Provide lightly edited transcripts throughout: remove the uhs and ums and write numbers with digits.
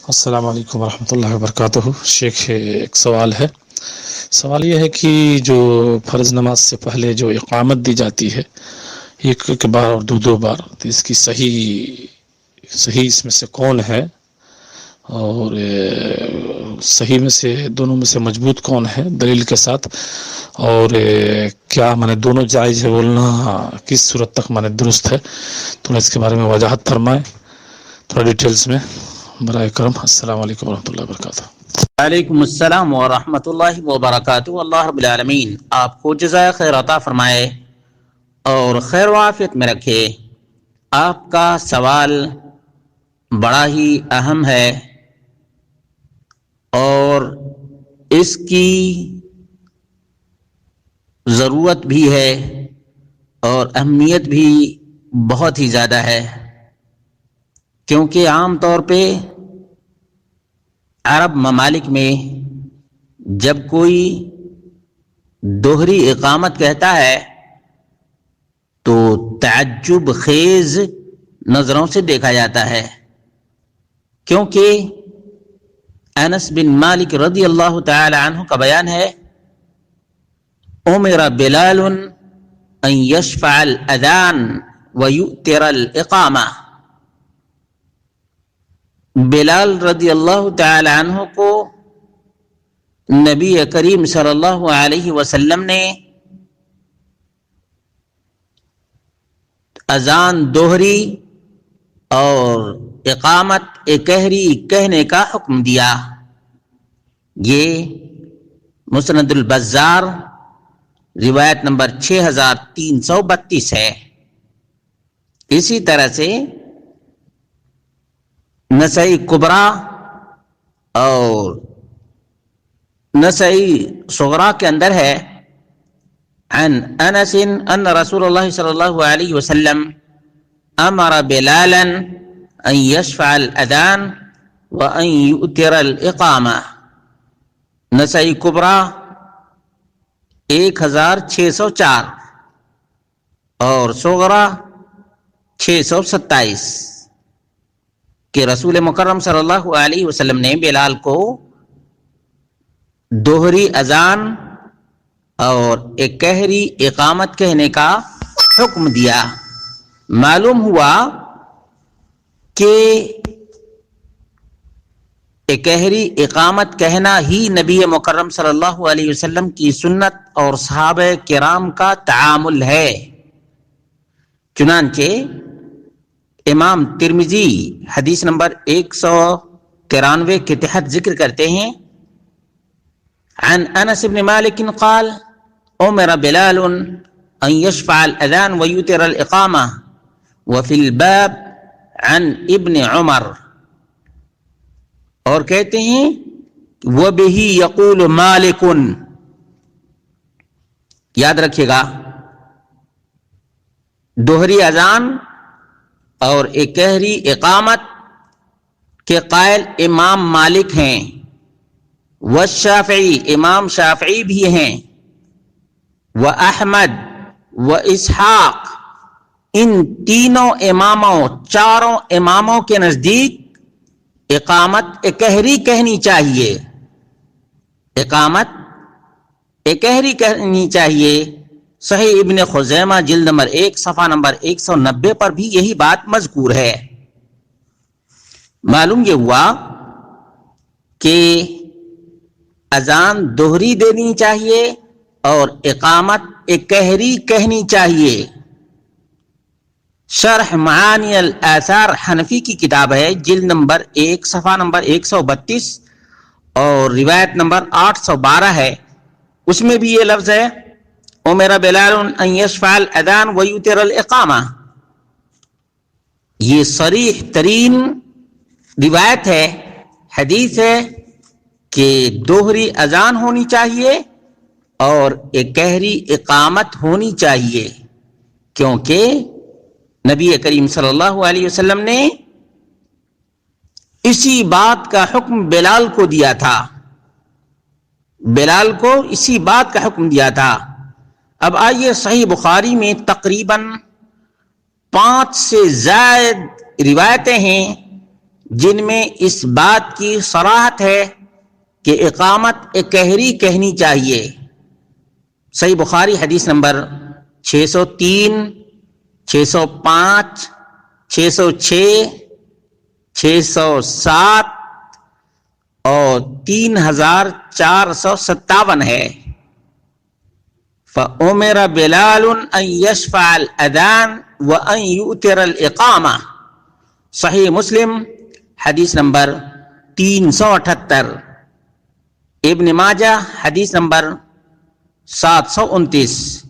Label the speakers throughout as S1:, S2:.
S1: السلام علیکم ورحمۃ اللہ وبرکاتہ۔ شیخ ایک سوال ہے، سوال یہ ہے کہ جو فرض نماز سے پہلے جو اقامت دی جاتی ہے ایک بار اور دو بار، تو اس کی صحیح اس میں سے کون ہے، اور صحیح میں سے دونوں میں سے مضبوط کون ہے دلیل کے ساتھ، اور کیا دونوں جائز ہے بولنا کس صورت تک درست ہے؟ تھوڑا اس کے بارے میں وضاحت فرمائیں تھوڑا ڈیٹیلز میں برائے کرم۔ السلام علیکم ورحمۃ اللہ وبرکاتہ۔
S2: وعلیکم السلام ورحمۃ اللہ وبرکاتہ۔ اللہ رب العالمین آپ کو جزائے خیر عطا فرمائے اور خیر و عافیت میں رکھے۔ آپ کا سوال بڑا ہی اہم ہے اور اس کی ضرورت بھی ہے اور اہمیت بھی بہت ہی زیادہ ہے، کیونکہ عام طور پہ عرب ممالک میں جب کوئی دوہری اقامت کہتا ہے تو تعجب خیز نظروں سے دیکھا جاتا ہے، کیونکہ انس بن مالک رضی اللہ تعالی عنہ کا بیان ہے، امر بلال ان یشفع الاذان ویؤتر الاقامہ۔ بلال رضی اللہ تعالی عنہ کو نبی کریم صلی اللہ علیہ وسلم نے اذان دوہری اور اقامت اکہری کہنے کا حکم دیا۔ یہ مسند البزار روایت نمبر 6332 ہے۔ اسی طرح سے نسائی کبریٰ اور نسائی صغریٰ کے اندر ہے، عن انس ان رسول اللہ صلی اللہ علیہ وسلم امر بلالا ان یشفع الاذان وان یؤتر الاقامہ۔ نسائی کبریٰ 1604 اور صغریٰ 627 کہ رسول مکرم صلی اللہ علیہ وسلم نے بلال کو دوہری اذان اور اکہری اقامت کہنے کا حکم دیا۔ معلوم ہوا کہ اکہری اقامت کہنا ہی نبی مکرم صلی اللہ علیہ وسلم کی سنت اور صحابہ کرام کا تعامل ہے۔ چنانچہ امام ترمذی حدیث نمبر 193 کے تحت ذکر کرتے ہیں، عن انس بن مالک قال امر بلال ان یشفع الاذان ویوتر الاقامہ وفی الباب عن ابن عمر، اور کہتے ہیں وبہ یقول مالک۔ یاد رکھیے گا، دوہری اذان اور اکہری اقامت کے قائل امام مالک ہیں، والشافعی امام شافعی بھی ہیں، واحمد واسحاق، ان تینوں اماموں چاروں اماموں کے نزدیک اقامت اکہری کہنی چاہیے، اقامت اکہری کہنی چاہیے۔ صحیح ابن خزیمہ جلد نمبر 1 صفحہ نمبر 190 پر بھی یہی بات مذکور ہے۔ معلوم یہ ہوا کہ اذان دوہری دینی چاہیے اور اقامت اکہری کہنی چاہیے۔ شرح معانی الاثار حنفی کی کتاب ہے، جلد نمبر 1 صفحہ نمبر 132 اور روایت نمبر 812 ہے، اس میں بھی یہ لفظ ہے امر بلال ان یشفع الاذان ویوتر الاقامہ۔ یہ صریح ترین روایت ہے، حدیث ہے کہ دوہری اذان ہونی چاہیے اور اکہری اقامت ہونی چاہیے، کیونکہ نبی کریم صلی اللہ علیہ وسلم نے اسی بات کا حکم بلال کو دیا تھا، بلال کو اسی بات کا حکم دیا تھا۔ اب آئیے صحیح بخاری میں تقریباً 5 سے زائد روایتیں ہیں جن میں اس بات کی صراحت ہے کہ اقامت قہری کہنی چاہیے۔ صحیح بخاری حدیث نمبر 603، 605، 606، 607 اور 3457 ہے۔ فَأُمِرَ بِلَالٌ أَن يَشْفَعَ الْأَذَانَ وَأَن يُؤْتِرَ الْإِقَامَةَ۔ صحیح مسلم حدیث نمبر 378، ابن ماجہ حدیث نمبر 729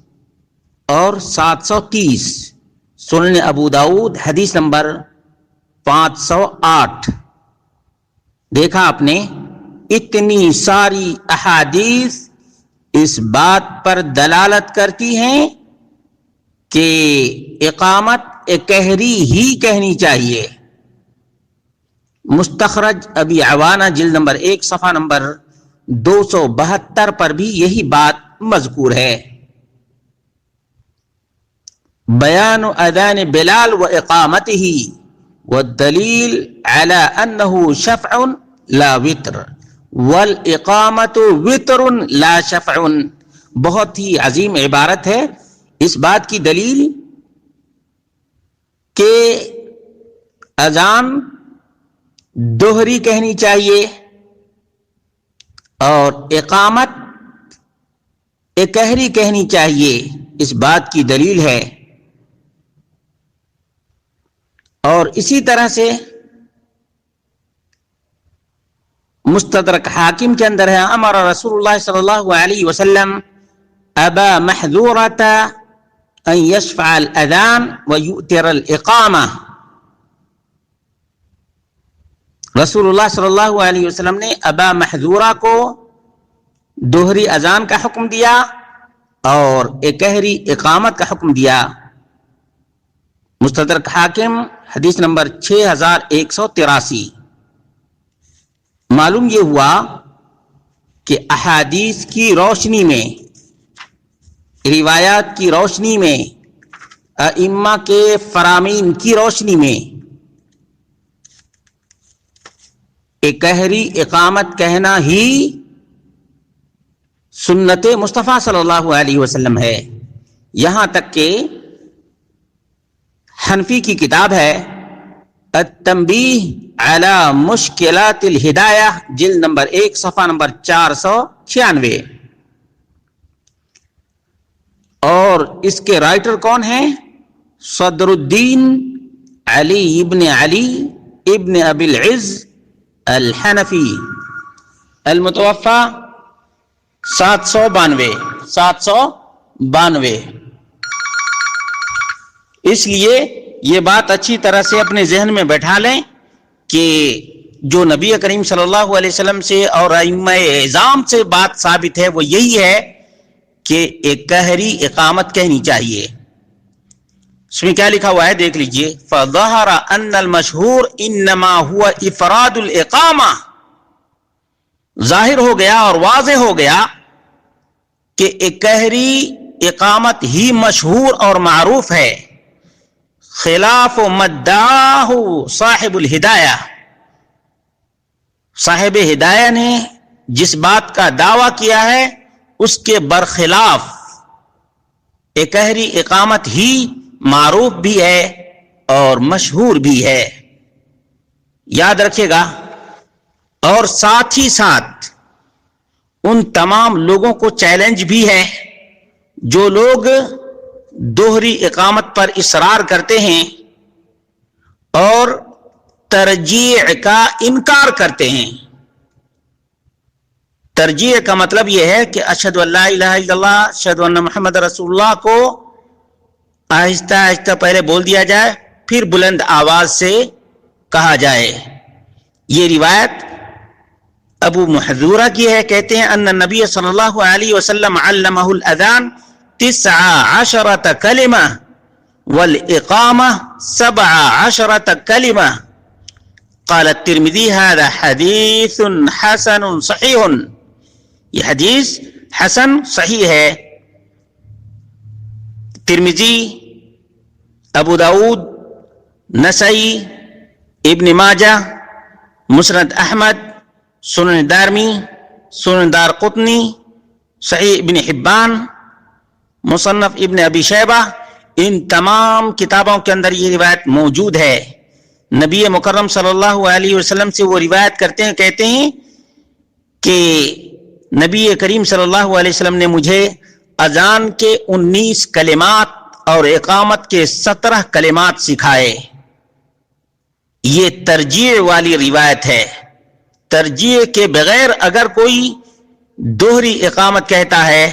S2: اور 730، سنن ابو داؤد حدیث نمبر 508۔ دیکھا آپ نے، اتنی ساری احادیث اس بات پر دلالت کرتی ہیں کہ اقامت قہری ہی کہنی چاہیے۔ مستخرج ابی عوانہ جلد نمبر 1 صفحہ نمبر 272 پر بھی یہی بات مذکور ہے۔ بیان اذان بلال و اقامتہ والدلیل علی انہ شفع لا وتر والاقامت وتر لا شفع۔ بہت ہی عظیم عبارت ہے۔ اس بات کی دلیل کہ اذان دوہری کہنی چاہیے اور اقامت قہری کہنی چاہیے، اس بات کی دلیل ہے۔ اور اسی طرح سے مستدرک حاکم کے اندر ہے، امر رسول اللہ صلی اللہ علیہ وسلم ابا محذورۃ ان یشفع الاذان ویؤتر الاقامہ۔ رسول اللہ صلی اللہ علیہ وسلم نے ابا محذورہ کو دوہری اذان کا حکم دیا اور قہری اقامت کا حکم دیا۔ مستدرک حاکم حدیث نمبر 6183۔ معلوم یہ ہوا کہ احادیث کی روشنی میں، روایات کی روشنی میں، ائمہ کے فرامین کی روشنی میں قہری اقامت کہنا ہی سنت مصطفیٰ صلی اللہ علیہ وسلم ہے۔ یہاں تک کہ حنفی کی کتاب ہے التنبیہ علی مشکلات الہدایہ جلد نمبر 1 صفحہ نمبر 496، اور اس کے رائٹر کون ہیں؟ صدر الدین علی ابن علی ابن ابی العز الحنفی، المتوفى 792۔ اس لیے یہ بات اچھی طرح سے اپنے ذہن میں بیٹھا لیں کہ جو نبی کریم صلی اللہ علیہ وسلم سے اور ائمہ اعظام سے بات ثابت ہے وہ یہی ہے کہ ایک قہری اقامت کہنی چاہیے۔ اس میں کیا لکھا ہوا ہے دیکھ لیجئے، فظہر ان المشہور انما هو افراد الاقامہ۔ ظاہر ہو گیا اور واضح ہو گیا کہ ایک قہری اقامت ہی مشہور اور معروف ہے، خلاف مدعاہ صاحب الہدایہ، صاحب ہدایہ نے جس بات کا دعویٰ کیا ہے اس کے برخلاف ایک قہری اقامت ہی معروف بھی ہے اور مشہور بھی ہے۔ یاد رکھیے گا، اور ساتھ ہی ساتھ ان تمام لوگوں کو چیلنج بھی ہے جو لوگ دوہری اقامت پر اصرار کرتے ہیں اور ترجیع کا انکار کرتے ہیں۔ ترجیع کا مطلب یہ ہے کہ اشہد ان لا الہ الا اللہ، اشہد ان محمد رسول اللہ کو آہستہ آہستہ پہلے بول دیا جائے، پھر بلند آواز سے کہا جائے۔ یہ روایت ابو محذورہ کی ہے، کہتے ہیں ان النبی صلی اللہ علیہ وسلم علمہ الاذان 19 کلمہ والاقامہ 17 کلمہ۔ قال الترمذی هذا حدیث حسن صحیح۔ یہ حدیث حسن صحیح ہے۔ ترمذی، ابو داؤد، نسائی، ابن ماجہ مسند احمد، سنن دارمی، سنن دار قطنی، صحیح ابن حبان، مصنف ابن ابی شیبہ، ان تمام کتابوں کے اندر یہ روایت موجود ہے۔ نبی مکرم صلی اللہ علیہ وسلم سے وہ روایت کرتے ہیں، کہتے ہیں کہ نبی کریم صلی اللہ علیہ وسلم نے مجھے اذان کے 19 کلمات اور اقامت کے 17 کلمات سکھائے۔ یہ ترجیح والی روایت ہے۔ ترجیح کے بغیر اگر کوئی دوہری اقامت کہتا ہے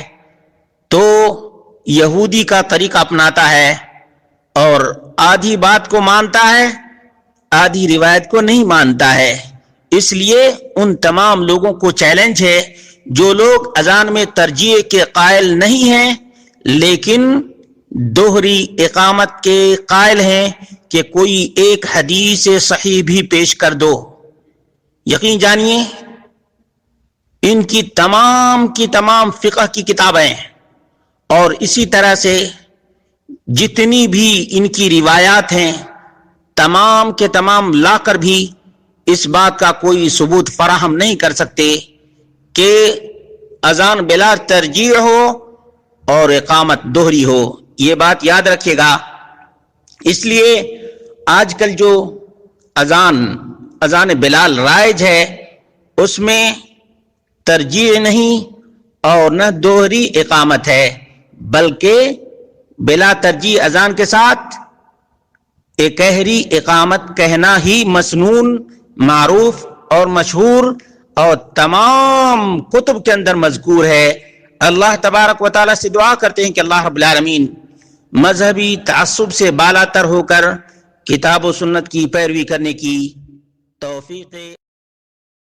S2: تو یہودی کا طریقہ اپناتا ہے اور آدھی بات کو مانتا ہے، آدھی روایت کو نہیں مانتا ہے۔ اس لیے ان تمام لوگوں کو چیلنج ہے جو لوگ اذان میں ترجیح کے قائل نہیں ہیں لیکن دوہری اقامت کے قائل ہیں، کہ کوئی ایک حدیث صحیح بھی پیش کر دو۔ یقین جانیے ان کی تمام فقہ کی کتابیں اور اسی طرح سے جتنی بھی ان کی روایات ہیں تمام کے تمام لا کر بھی اس بات کا کوئی ثبوت فراہم نہیں کر سکتے کہ اذان بلا ترجیح ہو اور اقامت دوہری ہو۔ یہ بات یاد رکھیے گا۔ اس لیے آج کل جو اذان بلال رائج ہے اس میں ترجیح نہیں اور نہ دوہری اقامت ہے، بلکہ بلا ترجیح اذان کے ساتھ ایک قہری اقامت کہنا ہی مسنون، معروف اور مشہور اور تمام کتب کے اندر مذکور ہے۔ اللہ تبارک و تعالیٰ سے دعا کرتے ہیں کہ اللہ رب العالمین مذہبی تعصب سے بالا تر ہو کر کتاب و سنت کی پیروی کرنے کی توفیق